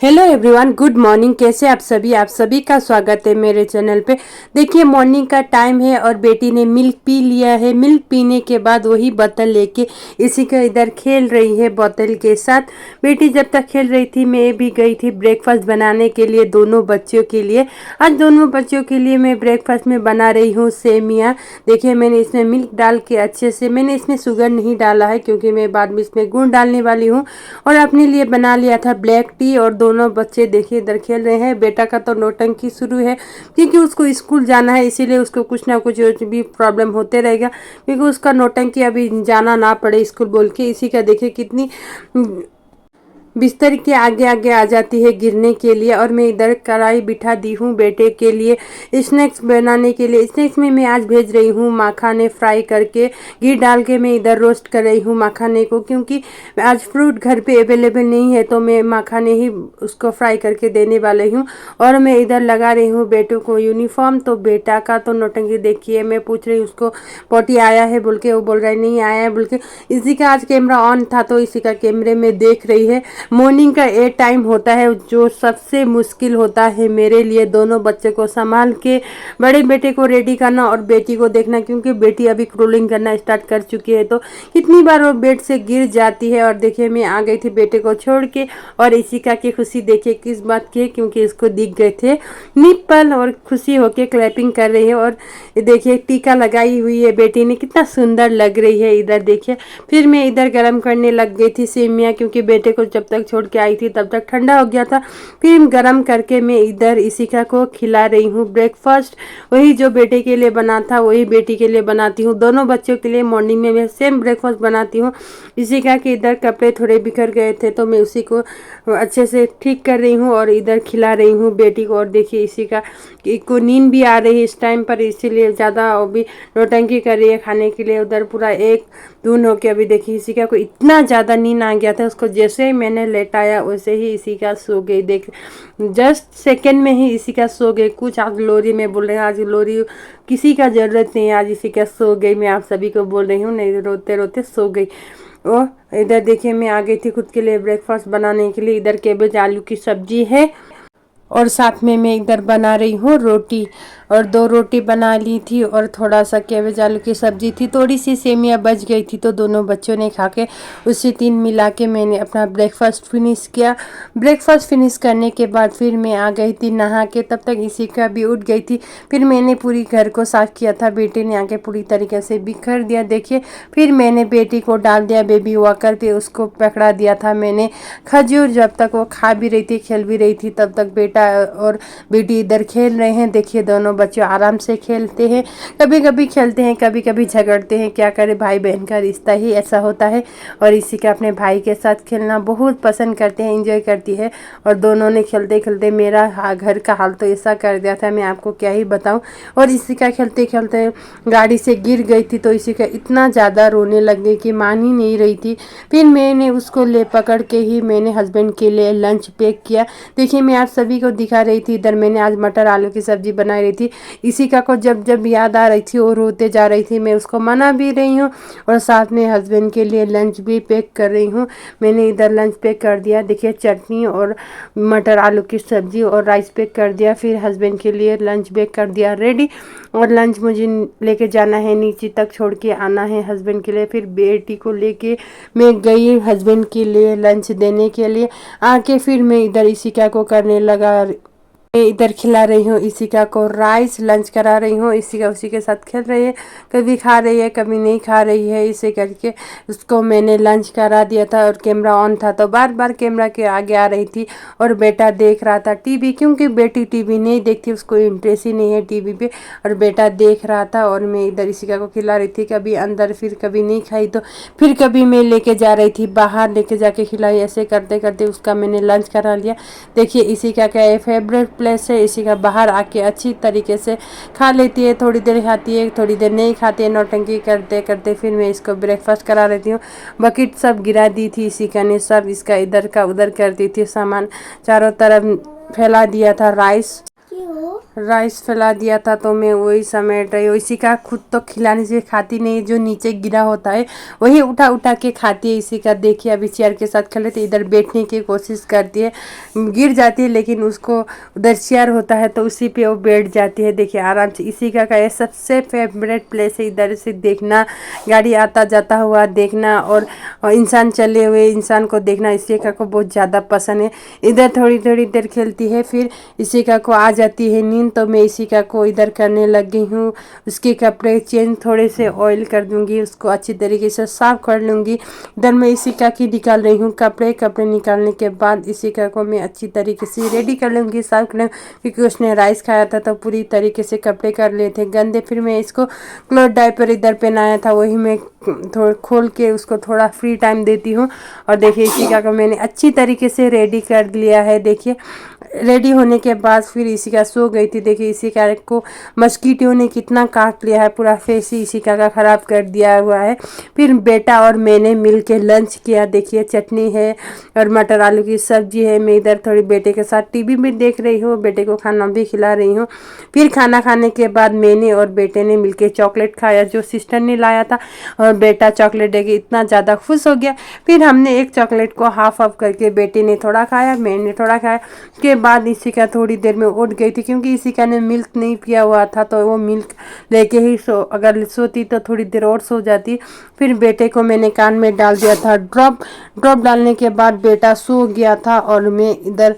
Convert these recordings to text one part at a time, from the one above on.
Hello everyone, good morning. कैसे आप सभी का स्वागत है मेरे चैनल पे। देखिए, मॉर्निंग का टाइम है और बेटी ने मिल्क पी लिया है। मिल्क पीने के बाद वही बोतल लेके इसी का इधर खेल रही है बोतल के साथ। बेटी जब तक खेल रही थी मैं भी गई थी ब्रेकफास्ट बनाने के लिए दोनों बच्चों के लिए। आज दोनों बच्चों के लिए मैं ब्रेकफास्ट में बना रही हूँ सेमिया। देखिए, मैंने इसमें मिल्क डाल के अच्छे से, मैंने इसमें शुगर नहीं डाला है क्योंकि मैं बाद में इसमें गुड़ डालने वाली हूँ। और अपने लिए बना लिया था ब्लैक टी। और दोनों बच्चे देखिए इधर खेल रहे हैं। बेटा का तो नौटंकी शुरू है क्योंकि उसको स्कूल जाना है, इसीलिए उसको कुछ ना कुछ भी प्रॉब्लम होते रहेगा क्योंकि उसका नौटंकी अभी जाना ना पड़े स्कूल बोल के। इसी का देखिए कितनी बिस्तर के आगे आगे आ जाती है गिरने के लिए। और मैं इधर कढ़ाई बिठा दी हूँ बेटे के लिए स्नैक्स बनाने के लिए। स्नैक्स में मैं आज भेज रही हूँ मखाने फ्राई करके, घी डाल के मैं इधर रोस्ट कर रही हूँ मखाने को क्योंकि आज फ्रूट घर पे अवेलेबल नहीं है तो मैं मखाने ही उसको फ्राई करके देने वाली हूँ। और मैं इधर लगा रही हूँ बेटों को यूनिफॉर्म। तो बेटा का तो नौटंकी देखिए, मैं पूछ रही हूँ उसको पोटी आया है बोल के, वो बोल रहा है नहीं आया है बोल के। इसी का आज कैमरा ऑन था तो इसी का कैमरे में देख रही है। मॉर्निंग का ये टाइम होता है जो सबसे मुश्किल होता है मेरे लिए, दोनों बच्चे को संभाल के बड़े बेटे को रेडी करना और बेटी को देखना क्योंकि बेटी अभी क्रोलिंग करना स्टार्ट कर चुकी है तो कितनी बार वो बेड से गिर जाती है। और देखिए मैं आ गई थी बेटे को छोड़ के। और इसी का की खुशी देखिए किस बात की है क्योंकि इसको दिख गए थे निप्पल और खुशी होके क्लैपिंग कर रही है। और देखिए टीका लगाई हुई है बेटी ने, कितना सुंदर लग रही है। इधर देखिए फिर मैं इधर गर्म करने लग गई थी सेमिया क्योंकि बेटे को जब तक छोड़ के आई थी तब तक ठंडा हो गया था। फिर गरम करके मैं इधर इशिका को खिला रही हूँ ब्रेकफास्ट। वही जो बेटे के लिए बना था वही बेटी के लिए बनाती हूँ। दोनों बच्चों के लिए मॉर्निंग में मैं सेम ब्रेकफास्ट बनाती हूँ। इशिका के इधर कपड़े थोड़े बिखर गए थे तो मैं उसी को अच्छे से ठीक कर रही हूँ और इधर खिला रही हूँ बेटी को। और देखिए इशिका को नींद भी आ रही है इस टाइम पर, इसीलिए ज़्यादा वो भी नौटंकी कर रही है खाने के लिए। उधर पूरा एक धुन हो के अभी देखिए इशिका को इतना ज़्यादा नींद आ गया था, उसको जैसे ही मैंने लेटाया वैसे ही इशिका सो गई। देख जस्ट सेकंड में ही इशिका सो गई। कुछ आज लोरी में बोल रहे हैं, आज लोरी किसी का ज़रूरत नहीं है, आज इशिका सो गई। मैं आप सभी को बोल रही हूँ, नहीं रोते रोते सो गई। और इधर देखिए मैं आ गई थी खुद के लिए ब्रेकफास्ट बनाने के लिए। इधर कैबेज आलू की सब्जी है और साथ में मैं इधर बना रही हूँ रोटी। और 2 रोटी बना ली थी और थोड़ा सा कैबेज आलू की सब्जी थी। थोड़ी सी सेमिया बच गई थी तो दोनों बच्चों ने खा के उसी 3 मिला के मैंने अपना ब्रेकफास्ट फिनिश किया। ब्रेकफास्ट फिनिश करने के बाद फिर मैं आ गई थी नहा के। तब तक इशिका भी उठ गई थी। फिर मैंने पूरी घर को साफ किया था, बेटे ने आके पूरी तरीके से बिखर दिया। देखिए फिर मैंने बेटी को डाल दिया बेबी वॉकर पे, उसको पकड़ा दिया था मैंने खजूर। जब तक वो खा भी रही थी खेल भी रही थी तब तक बेटा और बेटी इधर खेल रहे हैं। देखिए दोनों बच्चे आराम से खेलते हैं, कभी कभी खेलते हैं कभी कभी झगड़ते हैं, क्या करे भाई बहन का रिश्ता ही ऐसा होता है। और इसी का अपने भाई के साथ खेलना बहुत पसंद करते हैं, एंजॉय करती है। और दोनों ने खेलते खेलते मेरा घर का हाल तो ऐसा कर दिया था, मैं आपको क्या ही बताऊं। और इसी का खेलते खेलते गाड़ी से गिर गई थी तो इसी का इतना ज़्यादा रोने लग गई कि मान ही नहीं रही थी। फिर मैंने उसको ले पकड़ के ही मैंने हस्बैंड के लिए लंच पैक किया। देखिए मैं आप सभी को दिखा रही थी, इधर मैंने आज मटर आलू की सब्जी बना रही थी। इशिका को जब जब याद आ रही थी वो रोते जा रही थी, मैं उसको मना भी रही हूँ और साथ में हस्बैंड के लिए लंच भी पैक कर रही हूँ। मैंने इधर लंच पैक कर दिया, देखिए चटनी और मटर आलू की सब्जी और राइस पैक कर दिया। फिर हस्बैंड के लिए लंच पैक कर दिया रेडी। और लंच मुझे लेके जाना है, नीचे तक छोड़ के आना है हस्बैंड के लिए। फिर बेटी को लेके मैं गई हस्बैंड के लिए लंच देने के लिए। आके फिर मैं इधर इशिका को करने लगा, मैं इधर खिला रही हूँ इशिका को राइस, लंच करा रही हूँ। इशिका उसी के साथ खेल रही है, कभी खा रही है कभी नहीं खा रही है। इसे करके उसको मैंने लंच करा दिया था और कैमरा ऑन था तो बार बार कैमरा के आगे आ रही थी। और बेटा देख रहा था टीवी क्योंकि बेटी टीवी नहीं देखती, उसको इंटरेस्ट ही नहीं है टीवी पे। और बेटा देख रहा था और मैं इधर इशिका को खिला रही थी, कभी अंदर फिर कभी नहीं खाई तो फिर कभी मैं लेके जा रही थी बाहर, लेके जाके खिलाई। ऐसे करते करते उसका मैंने लंच करा लिया। देखिए इशिका का ये फेवरेट प्लेस है, इशिका बाहर आके अच्छी तरीके से खा लेती है, थोड़ी देर खाती है थोड़ी देर नहीं खाती है, नौटंकी करते करते फिर मैं इसको ब्रेकफास्ट करा लेती हूँ। बकेट सब गिरा दी थी इशिका ने, सब इसका इधर का उधर कर दी थी, सामान चारों तरफ फैला दिया था राइस। राइस फैला दिया था तो मैं वही समेट रही हूँ। इसी का खुद तो खिलाने से खाती नहीं, जो नीचे गिरा होता है वही उठा उठा के खाती है। इसी का देखिए अभी चेयर के साथ खेले तो इधर बैठने की कोशिश करती है, गिर जाती है, लेकिन उसको उधर चेयर होता है तो उसी पे वो बैठ जाती है। देखिए आराम से। इसी का ये सबसे फेवरेट प्लेस है, इधर से देखना, गाड़ी आता जाता हुआ देखना और इंसान चले हुए इंसान को देखना इसी का को बहुत ज़्यादा पसंद है। इधर थोड़ी थोड़ी देर खेलती है, फिर इसी का को आ जाती है नींद, तो मैं इसी का को इधर करने लग गई हूँ। उसके कपड़े चेंज, थोड़े से ऑयल कर दूंगी, उसको अच्छी तरीके से साफ कर लूँगी। इधर मैं इसी का की निकाल रही हूँ कपड़े निकालने के बाद इसी का को मैं अच्छी तरीके से रेडी कर लूँगी, साफ कर लूँगी, क्योंकि उसने राइस खाया था तो पूरी तरीके से कपड़े कर लिए थे गंदे। फिर मैं इसको क्लॉथ डायपर इधर पहनाया था, वही मैं थोड़ा खोल के उसको थोड़ा फ्री टाइम देती हूँ। और देखिए इसी का मैंने अच्छी तरीके से रेडी कर लिया है। देखिए रेडी होने के बाद फिर इसी का सो गई थी। देखिए इसी का को मस्कीटो ने कितना काट लिया है, पूरा फेस ही इसी का ख़राब कर दिया हुआ है। फिर बेटा और मैंने मिल के लंच किया। देखिए चटनी है और मटर आलू की सब्जी है। मैं इधर थोड़ी बेटे के साथ टीवी भी देख रही हूँ, बेटे को खाना भी खिला रही हूँ। फिर खाना खाने के बाद मैंने और बेटे ने मिलके चॉकलेट खाया जो सिस्टर ने लाया था, और बेटा चॉकलेट देके इतना ज़्यादा खुश हो गया। फिर हमने एक चॉकलेट को हाफ ऑफ करके बेटे ने थोड़ा खाया, मैंने थोड़ा खाया। के बाद इसी का थोड़ी देर में उठ गई थी, क्योंकि इसी का ने मिल्क नहीं पिया हुआ था, तो वो मिल्क लेके ही अगर सोती तो थोड़ी देर और सो जाती। फिर बेटे को मैंने कान में डाल दिया था ड्रॉप डालने के बाद बेटा सो गया था और मैं इधर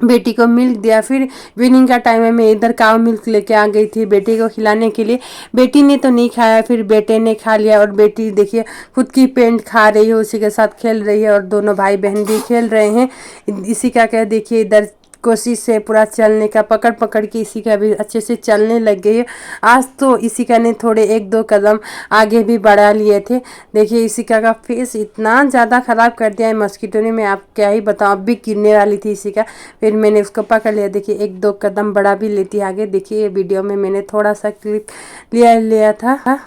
बेटी को मिल्क दिया। फिर इवनिंग का टाइम है, मैं इधर काव मिल्क लेके आ गई थी बेटी को खिलाने के लिए। बेटी ने तो नहीं खाया, फिर बेटे ने खा लिया। और बेटी देखिए खुद की पेंट खा रही है, उसी के साथ खेल रही है, और दोनों भाई बहन भी खेल रहे हैं। इसी का क्या देखिए इधर कोशिश से पूरा चलने का, पकड़ पकड़ के इसी का भी अच्छे से चलने लग गई है। आज तो इसी का ने थोड़े एक दो कदम आगे भी बढ़ा लिए थे। देखिए इसी का फेस इतना ज़्यादा ख़राब कर दिया है मस्कीटो ने, मैं आप क्या ही बताऊँ, अब भी गिरने वाली थी इसी का। फिर मैंने उसको पकड़ लिया। देखिए एक दो कदम बढ़ा भी लेती आगे। देखिए ये वीडियो में मैंने थोड़ा सा क्लिप लिया था।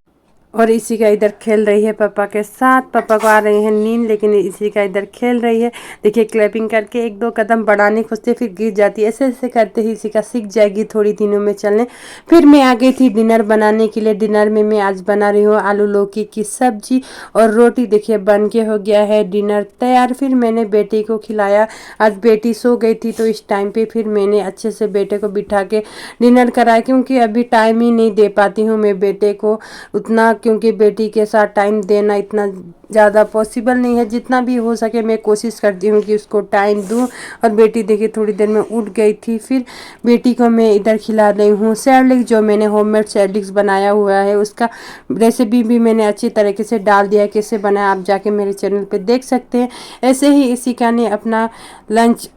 और इसी का इधर खेल रही है पापा के साथ। पापा को आ रही है नींद, लेकिन इसी का इधर खेल रही है। देखिए क्लैपिंग करके एक दो कदम बढ़ाने खोजते फिर गिर जाती है। ऐसे ऐसे करते ही इसी का सीख जाएगी थोड़ी दिनों में चलने। फिर मैं आ गई थी डिनर बनाने के लिए। डिनर में मैं आज बना रही हूँ आलू लौकी की सब्जी और रोटी। देखिए बन के हो गया है डिनर तैयार। फिर मैंने बेटी को खिलाया। आज बेटी सो गई थी तो इस टाइम पे फिर मैंने अच्छे से बेटे को बिठा के डिनर कराया, क्योंकि अभी टाइम ही नहीं दे पाती हूँ मैं बेटे को उतना, क्योंकि बेटी के साथ टाइम देना इतना ज़्यादा पॉसिबल नहीं है। जितना भी हो सके मैं कोशिश करती हूँ कि उसको टाइम दूँ। और बेटी देखिए थोड़ी देर में उठ गई थी। फिर बेटी को मैं इधर खिला रही हूँ सैरलिक्स, जो मैंने होममेड सैरलिक्स बनाया हुआ है। उसका रेसिपी भी मैंने अच्छी तरीके से डाल दिया, कैसे बनाया आप जाके मेरे चैनल पे देख सकते हैं। ऐसे ही इसिका ने अपना लंच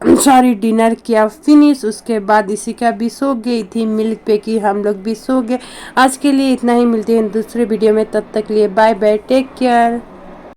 डिनर किया फिनिश। उसके बाद इसिका भी सो गई थी, मिल्क पे की हम लोग भी सो गए। आज के लिए इतना ही, मिलते हैं दूसरे वीडियो में, तब तक लिए बाय बाय, टेक केयर।